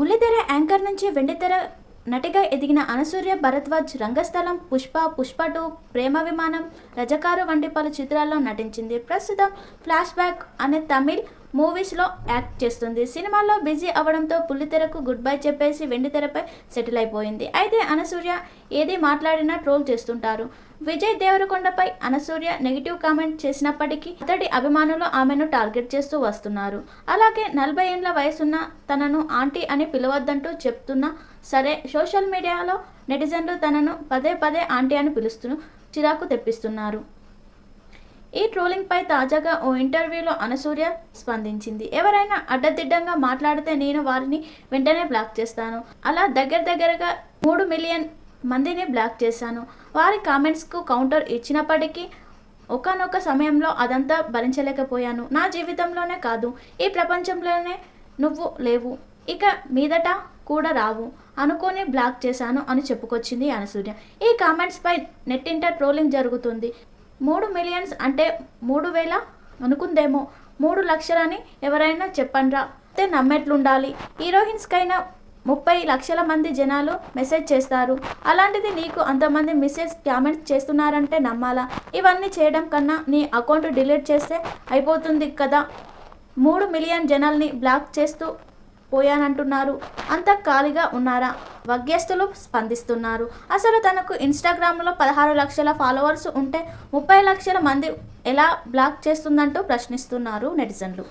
బుల్లితెర యాంకర్ నుంచి వెండితెర నటిగా ఎదిగిన అనసూయ భరద్వాజ్ రంగస్థలం, పుష్ప 2, ప్రేమ విమానం, రజకారు వంటి పలు చిత్రాల్లో నటించింది. ప్రస్తుతం ఫ్లాష్ బ్యాక్ అనే తమిళ్ మూవీస్లో యాక్ట్ చేస్తుంది. సినిమాల్లో బిజీ అవడంతో బుల్లితెరకు గుడ్ బై చెప్పేసి వెండితెరపై సెటిల్ అయిపోయింది. అయితే అనసూయ ఏది మాట్లాడినా ట్రోల్ చేస్తుంటారు. విజయ్ దేవరకొండపై అనసూయ నెగిటివ్ కామెంట్ చేసినప్పటికీ అతడి అభిమానులు ఆమెను టార్గెట్ చేస్తూ వస్తున్నారు. అలాగే 40 ఏళ్ల వయసున్న తనను ఆంటీ అని పిలవద్దంటూ చెప్తున్నా సరే సోషల్ మీడియాలో నెటిజన్లు తనను పదే ఆంటీ అని పిలుస్తూ చిరాకు తెప్పిస్తున్నారు. ఈ ట్రోలింగ్ పై తాజాగా ఓ ఇంటర్వ్యూలో అనసూయ స్పందించింది. ఎవరైనా అడ్డదిడ్డంగా మాట్లాడితే నేను వారిని వెంటనే బ్లాక్ చేస్తాను. అలా దగ్గరగా 3 మిలియన్ మందిని బ్లాక్ చేశాను. వారి కామెంట్స్కు కౌంటర్ ఇచ్చినప్పటికీ ఒకానొక సమయంలో అదంతా భరించలేకపోయాను. నా జీవితంలోనే కాదు, ఈ ప్రపంచంలోనే నువ్వు లేవు, ఇక మీదట కూడా రావు అనుకొని బ్లాక్ చేశాను అని చెప్పుకొచ్చింది అనసూయ. ఈ కామెంట్స్ పై నెట్టింట ట్రోలింగ్ జరుగుతుంది. 3 మిలియన్స్ అంటే 3,000 అనుకుందేమో, 3 లక్షలని ఎవరైనా చెప్పండ్రా, అయితే నమ్మేట్లుండాలి. హీరోయిన్స్కైనా 30 లక్షల మంది జనాలు మెసేజ్ చేస్తారు. అలాంటిది నీకు అంతమంది మెసేజ్ కామెంట్స్ చేస్తున్నారంటే నమ్మాలా? ఇవన్నీ చేయడం కన్నా నీ అకౌంట్ డిలీట్ చేస్తే అయిపోతుంది కదా. 3 మిలియన్ జనాల్ని బ్లాక్ చేస్తూ పోయానంటున్నారు. అంత ఖాళీగా ఉన్నారా? వగ్యస్తులు స్పందిస్తున్నారు. అసలు తనకు ఇన్స్టాగ్రామ్లో 16 లక్షల ఫాలోవర్స్ ఉంటే 30 లక్షల మంది ఎలా బ్లాక్ చేస్తుందంటూ ప్రశ్నిస్తున్నారు నెటిజన్లు.